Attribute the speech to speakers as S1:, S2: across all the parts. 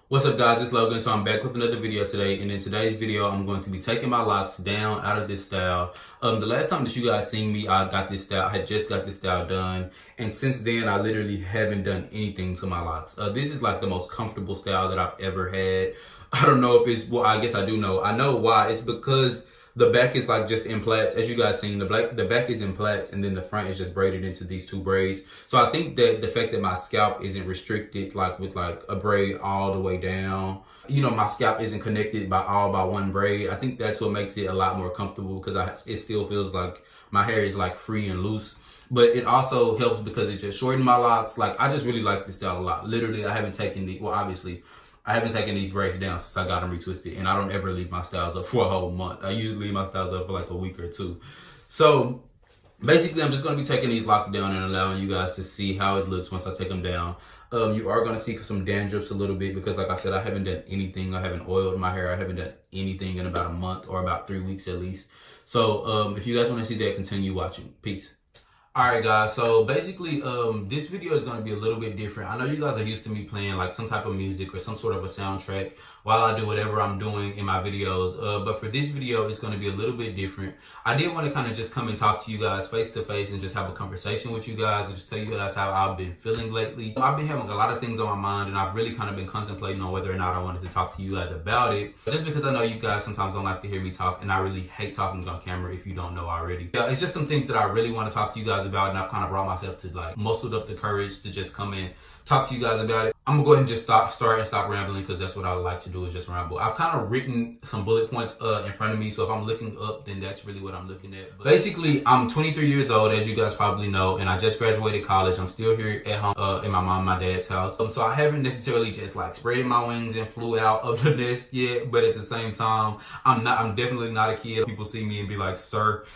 S1: What's up, guys? It's Logan. So I'm back with another video today, and in today's video I'm going to be taking my locks down out of this style. The last time that you guys seen me, I got this style. I had just got this style done, and since then I literally haven't done anything to my locks. This is like the most comfortable style that I've ever had. I don't know if it's, well, I guess I do know. I know why. It's because the back is like just in plaits. As you guys seen, the back is in plaits, and then the front is just braided into these two braids. So I think that the fact that my scalp isn't restricted like with like a braid all the way down, you know, my scalp isn't connected by one braid. I think that's what makes it a lot more comfortable, because it still feels like my hair is like free and loose. But it also helps because it just shortened my locks. Like, I just really like this style a lot. Literally, I haven't taken the, well, obviously I haven't taken these braids down since I got them retwisted, and I don't ever leave my styles up for a whole month. I usually leave my styles up for like a week or two. So basically, I'm just going to be taking these locks down and allowing you guys to see how it looks once I take them down. You are going to see some dandruffs a little bit because, like I said, I haven't done anything. I haven't oiled my hair. I haven't done anything in about a month, or about 3 weeks at least. So if you guys want to see that, continue watching. Peace. Alright, guys, so basically this video is going to be a little bit different. I know you guys are used to me playing like some type of music or some sort of a soundtrack while I do whatever I'm doing in my videos, but for this video it's going to be a little bit different. I did want to kind of just come and talk to you guys face to face and just have a conversation with you guys and just tell you guys how I've been feeling lately. I've been having a lot of things on my mind, and I've really kind of been contemplating on whether or not I wanted to talk to you guys about it, just because I know you guys sometimes don't like to hear me talk, and I really hate talking on camera if you don't know already. Yeah, it's just some things that I really want to talk to you guys about, and I've kind of brought myself to like muscled up the courage to just come and talk to you guys about it. I'm gonna go ahead and just start rambling, because that's what I like to do, is just ramble. I've kind of written some bullet points in front of me, so if I'm looking up, then that's really what I'm looking at. But basically, I'm 23 years old, as you guys probably know, and I just graduated college. I'm still here at home in my mom and my dad's house. So I haven't necessarily just like spread my wings and flew out of the nest yet, but at the same time, I'm definitely not a kid. People see me and be like, sir.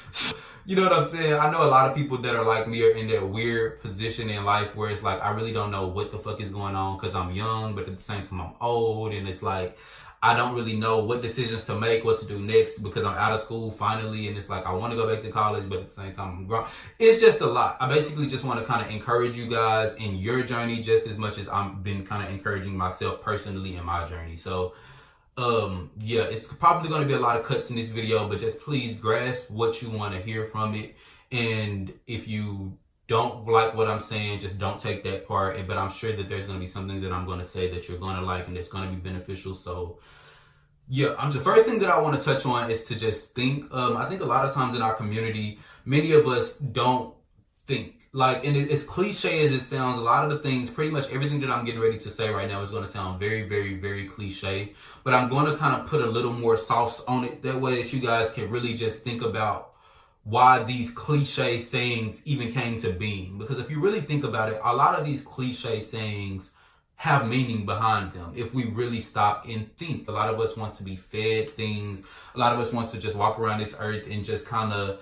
S1: You know what I'm saying? I know a lot of people that are like me are in that weird position in life where it's like, I really don't know what the fuck is going on, because I'm young, but at the same time I'm old, and it's like, I don't really know what decisions to make, what to do next, because I'm out of school finally, and it's like, I want to go back to college, but at the same time I'm grown. It's just a lot. I basically just want to kind of encourage you guys in your journey just as much as I've been kind of encouraging myself personally in my journey. So yeah, it's probably going to be a lot of cuts in this video, but just please grasp what you want to hear from it. And if you don't like what I'm saying, just don't take that part. But I'm sure that there's going to be something that I'm going to say that you're going to like and it's going to be beneficial. So yeah, the first thing that I want to touch on is to just think. I think a lot of times in our community, many of us don't think. Like, and as cliche as it sounds, a lot of the things, pretty much everything that I'm getting ready to say right now is going to sound very, very, very cliche. But I'm going to kind of put a little more sauce on it. That way that you guys can really just think about why these cliche sayings even came to being. Because if you really think about it, a lot of these cliche sayings have meaning behind them if we really stop and think. A lot of us wants to be fed things. A lot of us wants to just walk around this earth and just kind of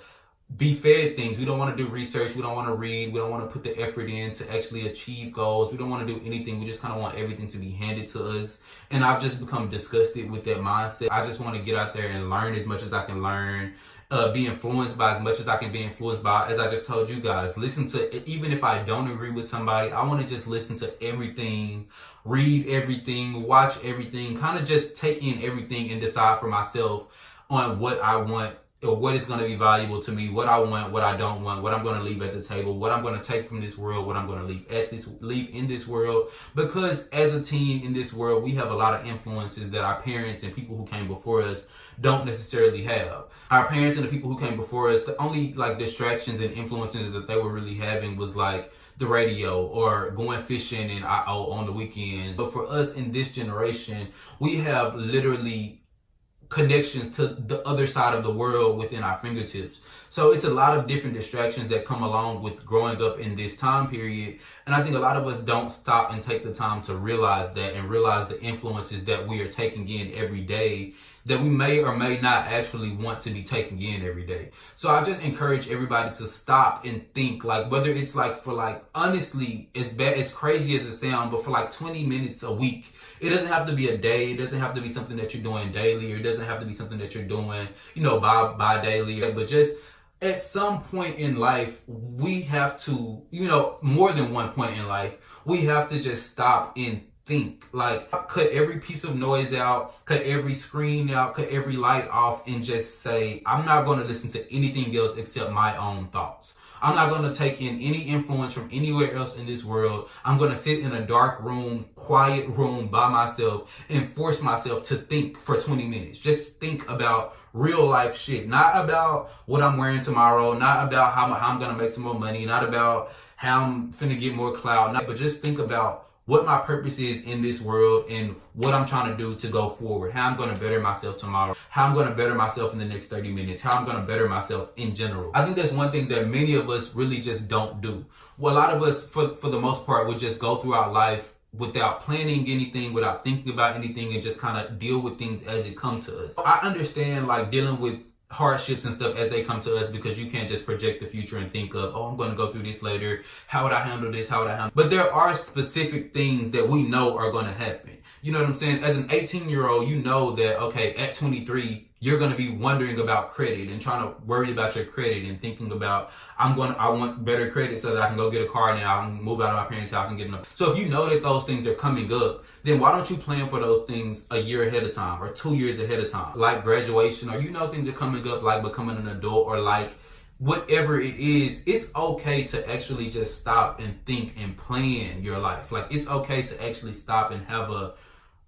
S1: be fed things. We don't want to do research. We don't want to read. We don't want to put the effort in to actually achieve goals. We don't want to do anything. We just kind of want everything to be handed to us. And I've just become disgusted with that mindset. I just want to get out there and learn as much as I can learn. Be influenced by as much as I can be influenced by. As I just told you guys, listen to, even if I don't agree with somebody, I want to just listen to everything, read everything, watch everything, kind of just take in everything and decide for myself on what I want, or what is going to be valuable to me, what I want, what I don't want, what I'm going to leave at the table, what I'm going to take from this world, what I'm going to leave in this world. Because as a teen in this world, we have a lot of influences that our parents and people who came before us don't necessarily have. Our parents and the people who came before us, the only like distractions and influences that they were really having was like the radio or going fishing and on the weekends. But for us in this generation, we have literally connections to the other side of the world within our fingertips. So it's a lot of different distractions that come along with growing up in this time period. And I think a lot of us don't stop and take the time to realize that, and realize the influences that we are taking in every day that we may or may not actually want to be taking in every day. So I just encourage everybody to stop and think, like, whether it's like for like, honestly, as crazy as it sounds, but for like 20 minutes a week. It doesn't have to be a day. It doesn't have to be something that you're doing daily, or it doesn't have to be something that you're doing, you know, by daily, but just at some point in life, we have to, you know, more than one point in life, we have to just stop and think. Like, cut every piece of noise out, cut every screen out, cut every light off, and just say, I'm not going to listen to anything else except my own thoughts. I'm not going to take in any influence from anywhere else in this world. I'm going to sit in a dark room, quiet room by myself and force myself to think for 20 minutes. Just think about real life shit. Not about what I'm wearing tomorrow. Not about how I'm going to make some more money. Not about how I'm finna get more clout. But just think about what my purpose is in this world and what I'm trying to do to go forward. How I'm going to better myself tomorrow. How I'm going to better myself in the next 30 minutes. How I'm going to better myself in general. I think that's one thing that many of us really just don't do. Well, a lot of us, for the most part, would just go throughout life without planning anything, without thinking about anything, and just kind of deal with things as it comes to us. I understand like dealing with hardships and stuff as they come to us, because you can't just project the future and think of, oh, I'm going to go through this later. How would I handle this? How would I handle? But there are specific things that we know are going to happen. You know what I'm saying? As an 18-year-old, you know that, okay, at 23, you're going to be wondering about credit and trying to worry about your credit and thinking about, I want better credit so that I can go get a car now. I can move out of my parents' house and get enough. So if you know that those things are coming up, then why don't you plan for those things a year ahead of time or 2 years ahead of time? Like graduation, or things are coming up, like becoming an adult, or like whatever it is. It's okay to actually just stop and think and plan your life. Like, it's okay to actually stop and have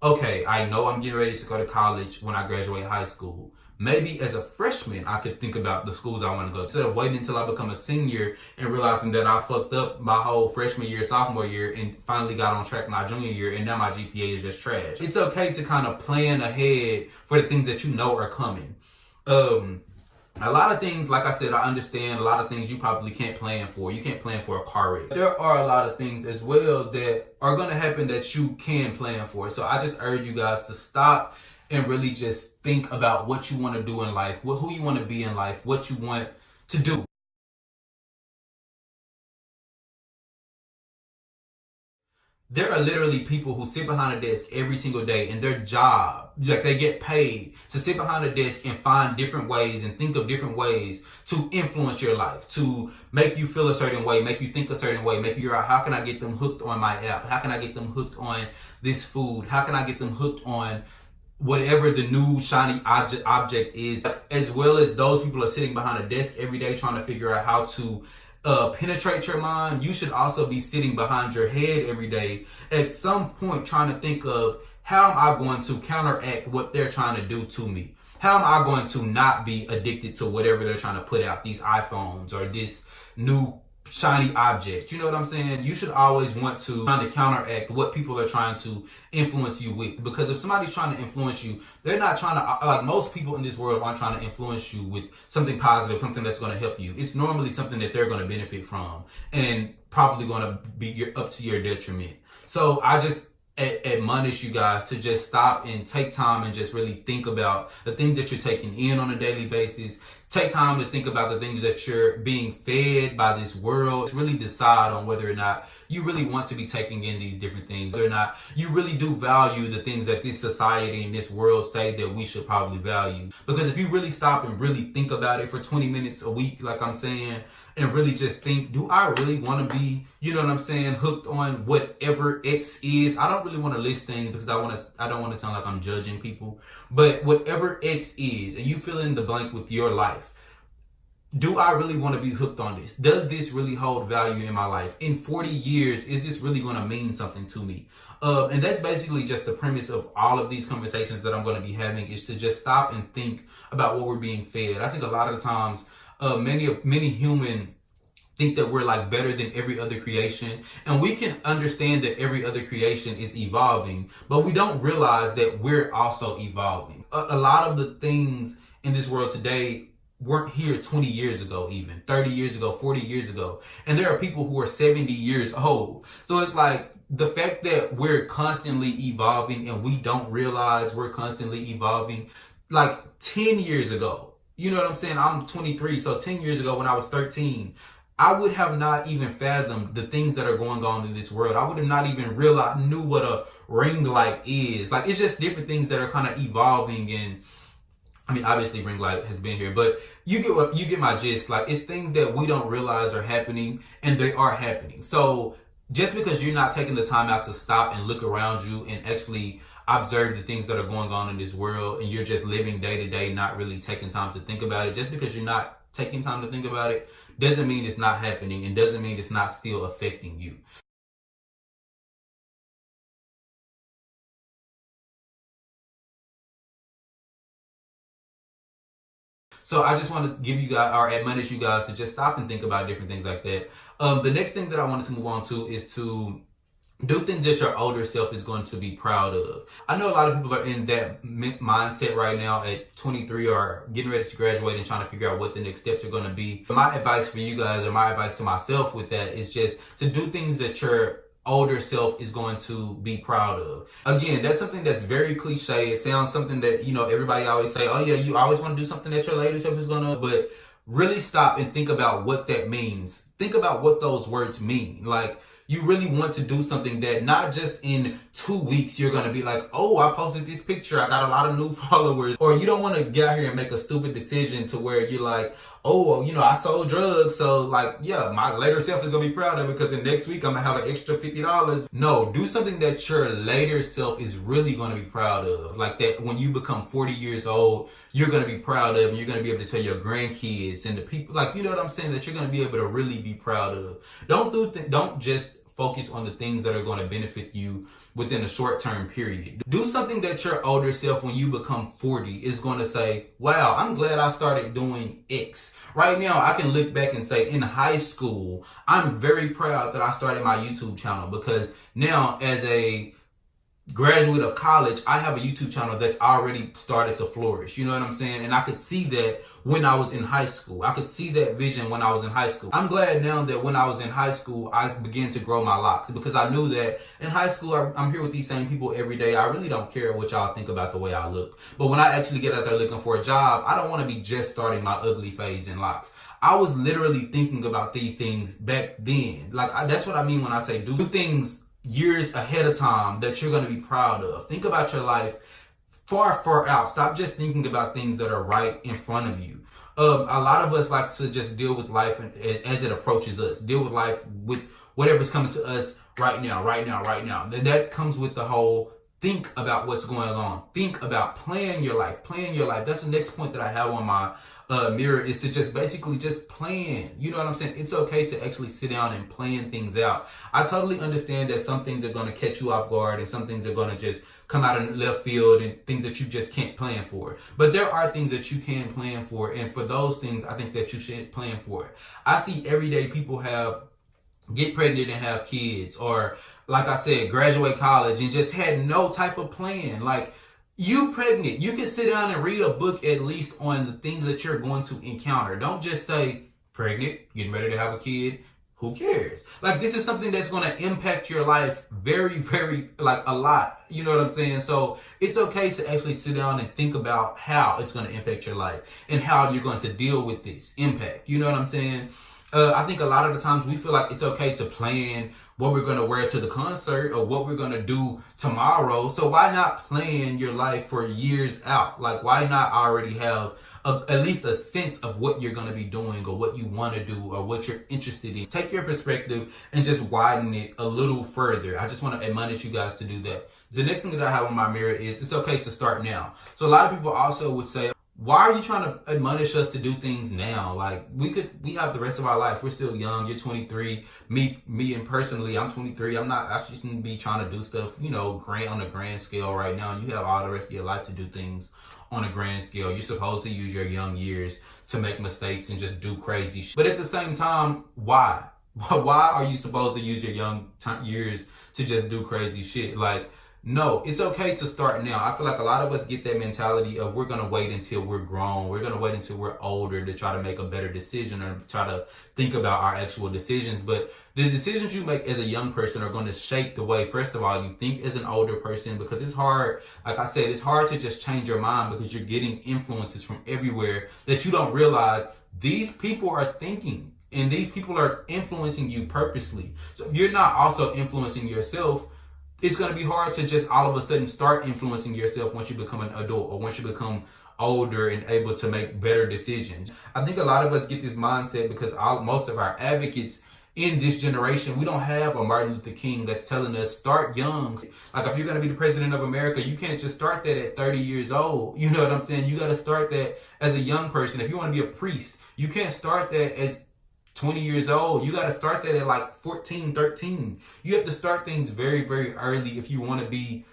S1: okay, I know I'm getting ready to go to college when I graduate high school. Maybe as a freshman, I could think about the schools I want to go to, instead of waiting until I become a senior and realizing that I fucked up my whole freshman year, sophomore year, and finally got on track my junior year, and now my GPA is just trash. It's okay to kind of plan ahead for the things that you know are coming. A lot of things, like I said, I understand a lot of things you probably can't plan for. You can't plan for a car wreck. There are a lot of things as well that are going to happen that you can plan for. So I just urge you guys to stop and really just think about what you want to do in life, who you want to be in life, what you want to do. There are literally people who sit behind a desk every single day, and their job, like, they get paid to sit behind a desk and find different ways and think of different ways to influence your life, to make you feel a certain way, make you think a certain way, make you figure out, how can I get them hooked on my app? How can I get them hooked on this food? How can I get them hooked on whatever the new shiny object is? As well as those people are sitting behind a desk every day trying to figure out how to penetrate your mind, you should also be sitting behind your head every day at some point trying to think of, how am I going to counteract what they're trying to do to me? How am I going to not be addicted to whatever they're trying to put out, these iPhones or this new shiny object? You know what I'm saying? You should always want to kind of counteract what people are trying to influence you with. Because if somebody's trying to influence you, they're not trying to, like, most people in this world aren't trying to influence you with something positive, something that's going to help you. It's normally something that they're going to benefit from and probably going to be up to your detriment. So I just admonish you guys to just stop and take time and just really think about the things that you're taking in on a daily basis. Take time to think about the things that you're being fed by this world. Really decide on whether or not you really want to be taking in these different things, whether or not you really do value the things that this society and this world say that we should probably value. Because if you really stop and really think about it for 20 minutes a week, like I'm saying, and really just think, do I really want to be, you know what I'm saying, hooked on whatever X is? I don't really want to list things because I don't want to sound like I'm judging people. But whatever X is, and you fill in the blank with your life, do I really want to be hooked on this? Does this really hold value in my life? In 40 years, is this really going to mean something to me? And that's basically just the premise of all of these conversations that I'm going to be having, is to just stop and think about what we're being fed. I think a lot of the times, many human think that we're like better than every other creation, and we can understand that every other creation is evolving, but we don't realize that we're also evolving. A lot of the things in this world today weren't here 20 years ago, even 30 years ago, 40 years ago, and there are people who are 70 years old. So it's like, the fact that we're constantly evolving and we don't realize we're constantly evolving. Like 10 years ago, you know what I'm saying? I'm 23. So 10 years ago when I was 13, I would have not even fathomed the things that are going on in this world. I would have not even knew what a ring light is. Like, it's just different things that are kind of evolving. And I mean, obviously ring light has been here, but you get my gist. Like, it's things that we don't realize are happening, and they are happening. So just because you're not taking the time out to stop and look around you and actually observe the things that are going on in this world, and you're just living day to day, not really taking time to think about it, just because you're not taking time to think about it doesn't mean it's not happening, and doesn't mean it's not still affecting you. So I just want to give you guys, or admonish you guys, to just stop and think about different things like that. The next thing that I wanted to move on to is to do things that your older self is going to be proud of. I know a lot of people are in that mindset right now at 23, or getting ready to graduate and trying to figure out what the next steps are going to be. My advice for you guys, or my advice to myself with that, is just to do things that your older self is going to be proud of. Again, that's something that's very cliche. It sounds something that, you know, everybody always say, oh yeah, you always want to do something that your later self is going to, but really stop and think about what that means. Think about what those words mean. Like, you really want to do something that not just in 2 weeks you're going to be like, oh, I posted this picture, I got a lot of new followers. Or you don't want to get out here and make a stupid decision to where you're like, oh, well, you know, I sold drugs, so like, yeah, my later self is going to be proud of it because in next week I'm going to have an extra $50. No, do something that your later self is really going to be proud of. Like that when you become 40 years old, you're going to be proud of, and you're going to be able to tell your grandkids and the people, like, you know what I'm saying, that you're going to be able to really be proud of. Don't just focus on the things that are going to benefit you within a short-term period. Do something that your older self, when you become 40, is going to say, wow, I'm glad I started doing X. Right now, I can look back and say, in high school, I'm very proud that I started my YouTube channel, because now as a graduate of college, I have a YouTube channel that's already started to flourish. You know what I'm saying? And I could see that when I was in high school. I could see that vision when I was in high school. I'm glad now that when I was in high school, I began to grow my locks, because I knew that in high school, I'm here with these same people every day. I really don't care what y'all think about the way I look. But when I actually get out there looking for a job, I don't want to be just starting my ugly phase in locks. I was literally thinking about these things back then. Like, that's what I mean when I say do things years ahead of time that you're going to be proud of. Think about your life far out. Stop just thinking about things that are right in front of you. A lot of us like to just deal with life as it approaches us. Deal with life with whatever's coming to us right now. That comes with the whole think about what's going on. Think about plan your life. That's the next point that I have on my mirror, is to just basically just plan. You know what I'm saying? It's okay to actually sit down and plan things out. I totally understand that some things are going to catch you off guard, and some things are going to just come out of left field, and things that you just can't plan for. But there are things that you can plan for, and for those things, I think that you should plan for it. I see everyday people get pregnant and have kids, or like I said, graduate college and just had no type of plan. Like, you pregnant, you can sit down and read a book at least on the things that you're going to encounter. Don't just say, pregnant, getting ready to have a kid, who cares? Like, this is something that's going to impact your life very, like, a lot. You know what I'm saying? So it's okay to actually sit down and think about how it's going to impact your life and how you're going to deal with this impact. You know what I'm saying? I think a lot of the times we feel like it's okay to plan what we're going to wear to the concert or what we're going to do tomorrow. So why not plan your life for years out? Like, why not already have at least a sense of what you're going to be doing, or what you want to do, or what you're interested in? Take your perspective and just widen it a little further. I just want to admonish you guys to do that. The next thing that I have on my mirror is it's okay to start now. So a lot of people also would say, why are you trying to admonish us to do things now? Like, we have the rest of our life. We're still young. You're 23. Me and personally, I'm 23. I shouldn't be trying to do stuff, you know, on a grand scale right now. You have all the rest of your life to do things on a grand scale. You're supposed to use your young years to make mistakes and just do crazy shit. But at the same time, why? Why are you supposed to use your young years to just do crazy shit? Like, no, it's okay to start now. I feel like a lot of us get that mentality of we're going to wait until we're grown. We're going to wait until we're older to try to make a better decision or try to think about our actual decisions. But the decisions you make as a young person are going to shape the way, first of all, you think as an older person, because it's hard. Like I said, it's hard to just change your mind because you're getting influences from everywhere that you don't realize these people are thinking, and these people are influencing you purposely. So if you're not also influencing yourself, it's going to be hard to just all of a sudden start influencing yourself once you become an adult or once you become older and able to make better decisions. I think a lot of us get this mindset because most of our advocates in this generation, we don't have a Martin Luther King that's telling us start young. Like if you're going to be the president of America, you can't just start that at 30 years old. You know what I'm saying? You got to start that as a young person. If you want to be a priest, you can't start that as 20 years old. You got to start that at like 14, 13. You have to start things very, very early if you want to be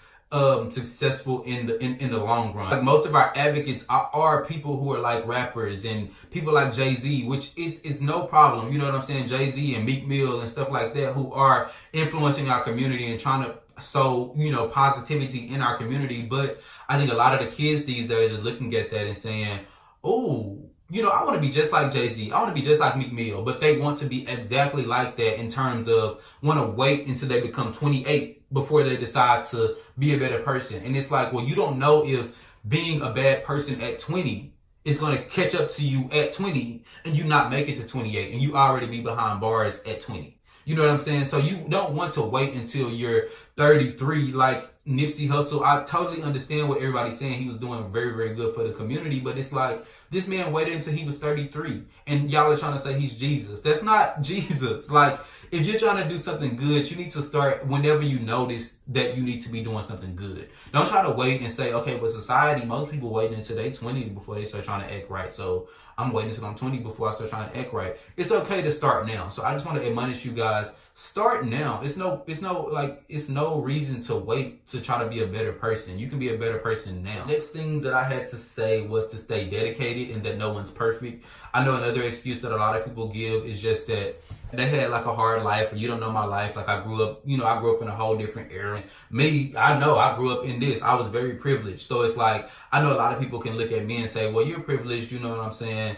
S1: successful in the long run. Like most of our advocates are people who are like rappers and people like Jay-Z, which is no problem. You know what I'm saying? Jay-Z and Meek Mill and stuff like that, who are influencing our community and trying to sow, you know, positivity in our community. But I think a lot of the kids these days are looking at that and saying, oh, you know, I want to be just like Jay-Z. I want to be just like Meek Mill. But they want to be exactly like that in terms of want to wait until they become 28 before they decide to be a better person. And it's like, well, you don't know if being a bad person at 20 is going to catch up to you at 20 and you not make it to 28 and you already be behind bars at 20. You know what I'm saying? So you don't want to wait until you're 33 like Nipsey Hussle. I totally understand what everybody's saying. He was doing very, very good for the community, but it's like this man waited until he was 33 and y'all are trying to say he's Jesus. That's not Jesus. Like, if you're trying to do something good, you need to start whenever you notice that you need to be doing something good. Don't try to wait and say, okay, but society, most people wait until they're 20 before they start trying to act right. So I'm waiting until I'm 20 before I start trying to act right. It's okay to start now. So I just want to admonish you guys, start now. It's no reason to wait to try to be a better person. You can be a better person now. Next thing that I had to say was to stay dedicated and that no one's perfect. I know another excuse that a lot of people give is just that they had like a hard life, or you don't know my life. Like I grew up in a whole different era. Me, I know I grew up in this. I was very privileged. So it's like, I know a lot of people can look at me and say, well, you're privileged. You know what I'm saying?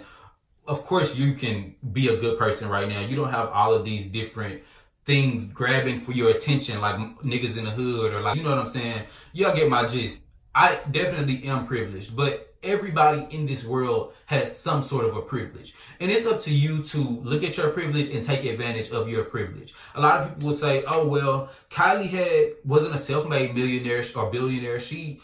S1: Of course you can be a good person right now. You don't have all of these different things grabbing for your attention like niggas in the hood or like, you know what I'm saying? Y'all get my gist. I definitely am privileged, but everybody in this world has some sort of a privilege. And it's up to you to look at your privilege and take advantage of your privilege. A lot of people will say, oh, well, Kylie wasn't a self-made millionaire or billionaire. She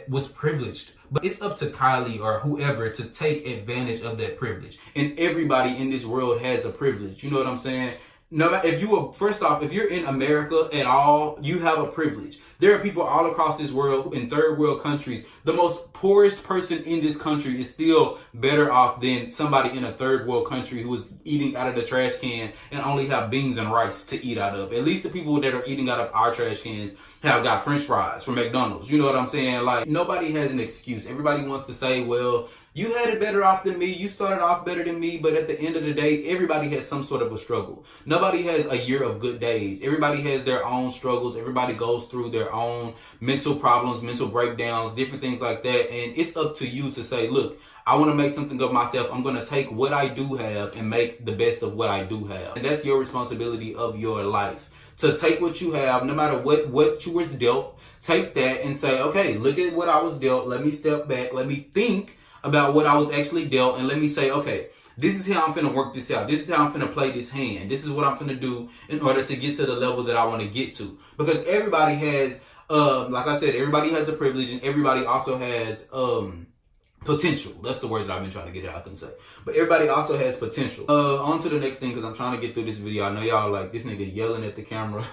S1: was privileged. But it's up to Kylie or whoever to take advantage of that privilege. And everybody in this world has a privilege. You know what I'm saying? No, if you're in America at all, you have a privilege. There are people all across this world in third world countries. The most poorest person in this country is still better off than somebody in a third world country who is eating out of the trash can and only have beans and rice to eat out of. At least the people that are eating out of our trash cans have got French fries from McDonald's. You know what I'm saying? Like, nobody has an excuse. Everybody wants to say, well, you had it better off than me. You started off better than me. But at the end of the day, everybody has some sort of a struggle. Nobody has a year of good days. Everybody has their own struggles. Everybody goes through their own mental problems, mental breakdowns, different things like that. And it's up to you to say, look, I want to make something of myself. I'm going to take what I do have and make the best of what I do have. And that's your responsibility of your life. To take what you have, no matter what you was dealt, take that and say, okay, look at what I was dealt. Let me step back. Let me think about what I was actually dealt, and let me say, okay, this is how I'm finna work this out. This is how I'm finna play this hand. This is what I'm finna do in order to get to the level that I want to get to. Because everybody has, like I said, everybody has a privilege, and everybody also has potential. That's the word that I've been trying to get out. I couldn't say, but everybody also has potential. On to the next thing, because I'm trying to get through this video. I know y'all like this nigga yelling at the camera.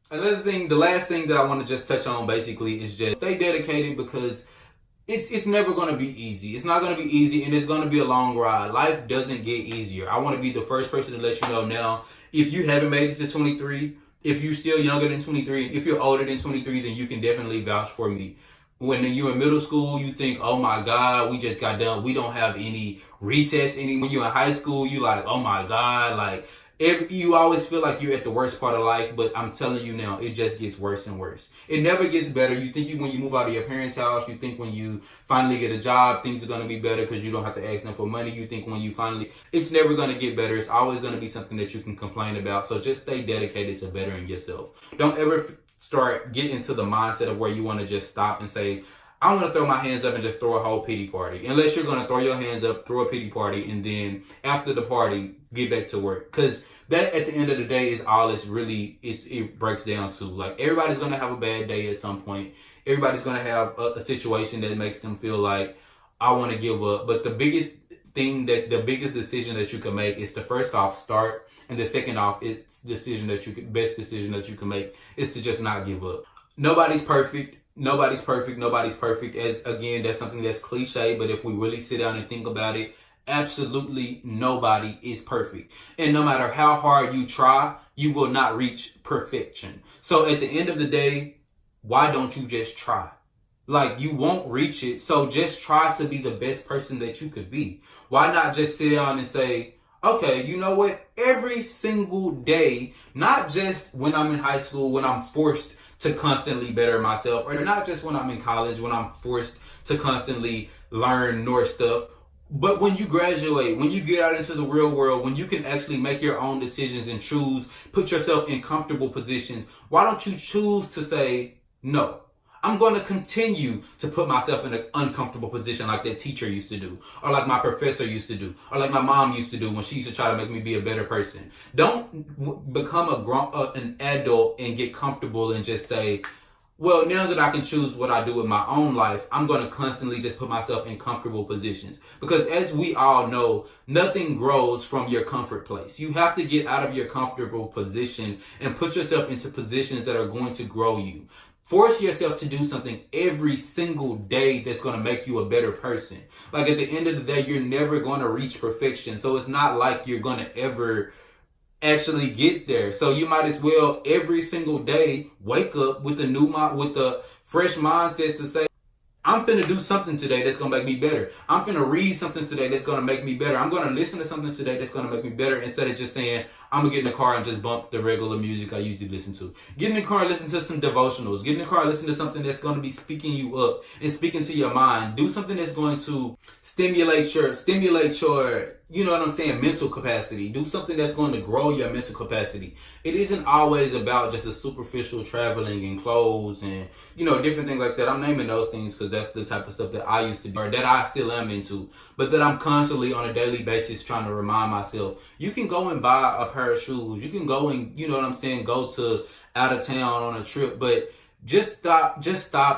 S1: Another thing, the last thing that I want to just touch on basically is just stay dedicated, because it's never going to be easy. It's not going to be easy, and it's going to be a long ride. Life doesn't get easier. I want to be the first person to let you know now, if you haven't made it to 23, if you're still younger than 23, if you're older than 23, then you can definitely vouch for me. When you're in middle school, you think, oh my God, we just got done. We don't have any recess anymore. When you're in high school, you like, oh my God, like, you always feel like you're at the worst part of life, but I'm telling you now, it just gets worse and worse. It never gets better. You think when you move out of your parents' house, you think when you finally get a job, things are going to be better because you don't have to ask them for money. You think when you finally, it's never going to get better. It's always going to be something that you can complain about. So just stay dedicated to bettering yourself. Don't ever start getting to the mindset of where you want to just stop and say, I want to throw my hands up and just throw a whole pity party. Unless you're going to throw your hands up, throw a pity party, and then after the party, get back to work. Because that, at the end of the day, is all it breaks down to. Like, everybody's going to have a bad day at some point. Everybody's going to have a situation that makes them feel like, I want to give up. But the biggest the biggest decision that you can make is to first off start, and the second off, it's best decision that you can make is to just not give up. Nobody's perfect. Nobody's perfect. Nobody's perfect. As again, that's something that's cliche, but if we really sit down and think about it, absolutely nobody is perfect. And no matter how hard you try, you will not reach perfection. So at the end of the day, why don't you just try? Like, you won't reach it, so just try to be the best person that you could be. Why not just sit down and say, okay, you know what? Every single day, not just when I'm in high school, when I'm forced to constantly better myself, or not just when I'm in college, when I'm forced to constantly learn more stuff, but when you graduate, when you get out into the real world, when you can actually make your own decisions and choose, put yourself in comfortable positions, why don't you choose to say, no, I'm going to continue to put myself in an uncomfortable position like that teacher used to do, or like my professor used to do, or like my mom used to do when she used to try to make me be a better person. Don't become an adult and get comfortable and just say, well, now that I can choose what I do with my own life, I'm going to constantly just put myself in comfortable positions. Because as we all know, nothing grows from your comfort place. You have to get out of your comfortable position and put yourself into positions that are going to grow you. Force yourself to do something every single day that's going to make you a better person. Like, at the end of the day, you're never going to reach perfection. So it's not like you're going to ever actually get there. So you might as well every single day wake up with a fresh mindset to say, I'm finna do something today that's gonna make me better. I'm finna read something today that's gonna make me better. I'm gonna listen to something today that's gonna make me better, instead of just saying, I'm gonna get in the car and just bump the regular music I usually listen to. Get in the car and listen to some devotionals. Get in the car and listen to something that's gonna be speaking you up and speaking to your mind. Do something that's going to stimulate your, you know what I'm saying, mental capacity. Do something that's going to grow your mental capacity. It isn't always about just a superficial traveling and clothes and, you know, different things like that. I'm naming those things because that's the type of stuff that I used to do, or that I still am into, but that I'm constantly on a daily basis trying to remind myself. You can go and buy a pair of shoes. You can go and, you know what I'm saying, go to out of town on a trip, but just stop,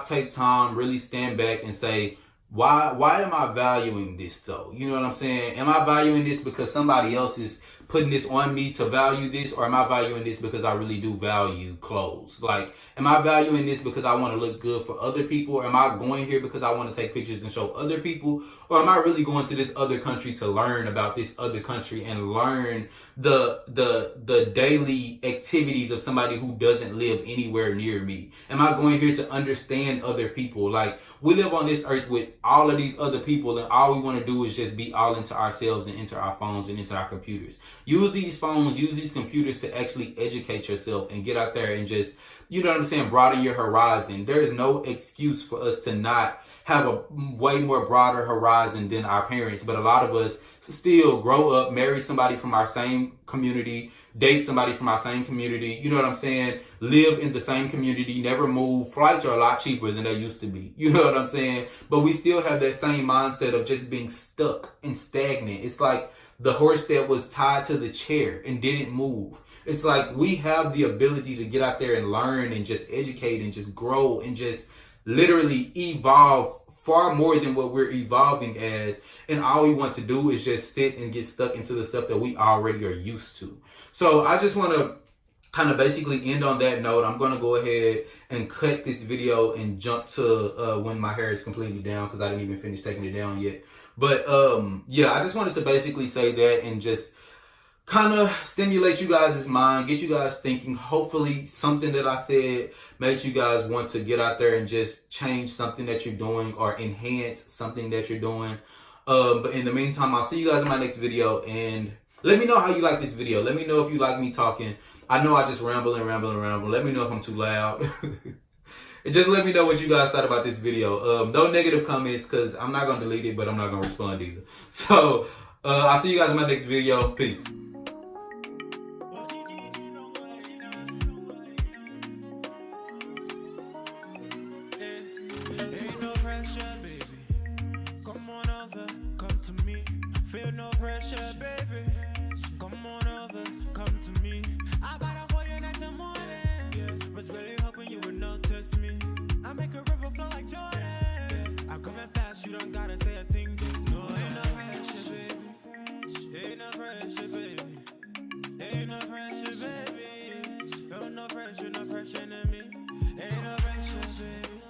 S1: take time, really stand back and say, why am I valuing this though? You know what I'm saying? Am I valuing this because somebody else is putting this on me to value this, or am I valuing this because I really do value clothes? Like, am I valuing this because I want to look good for other people? Or am I going here because I want to take pictures and show other people? Or am I really going to this other country to learn about this other country and learn the daily activities of somebody who doesn't live anywhere near me? Am I going here to understand other people? Like, we live on this earth with all of these other people, and all we want to do is just be all into ourselves and into our phones and into our computers. Use these phones, use these computers to actually educate yourself and get out there and just, you know what I'm saying, broaden your horizon. There is no excuse for us to not have a way more broader horizon than our parents. But a lot of us still grow up, marry somebody from our same community, date somebody from our same community, you know what I'm saying, live in the same community, never move. Flights are a lot cheaper than they used to be, you know what I'm saying? But we still have that same mindset of just being stuck and stagnant. It's like the horse that was tied to the chair and didn't move. It's like we have the ability to get out there and learn and just educate and just grow and just literally evolve far more than what we're evolving as. And all we want to do is just sit and get stuck into the stuff that we already are used to. So I just want to kind of basically end on that note. I'm going to go ahead and cut this video and jump to when my hair is completely down, because I didn't even finish taking it down yet. But yeah, I just wanted to basically say that and just kind of stimulate you guys' mind, get you guys thinking. Hopefully something that I said made you guys want to get out there and just change something that you're doing or enhance something that you're doing. But in the meantime, I'll see you guys in my next video, and let me know how you like this video. Let me know if you like me talking. I know I just ramble. Let me know if I'm too loud. And just let me know what you guys thought about this video. No negative comments, because I'm not going to delete it, but I'm not going to respond either. So I'll see you guys in my next video. Peace.
S2: Ain't no pressure, baby. Come on over, come to me. Feel no pressure, baby. Come on over, come to me. I got up for you next morning. Yeah, was really hoping you would notice me. I make a river flow like Jordan. Yeah, I'm coming fast, you don't gotta say a thing, just know ain't no pressure, baby. pressure, baby. Ain't no pressure, baby. No pressure, no pressure to me. Ain't no pressure, baby.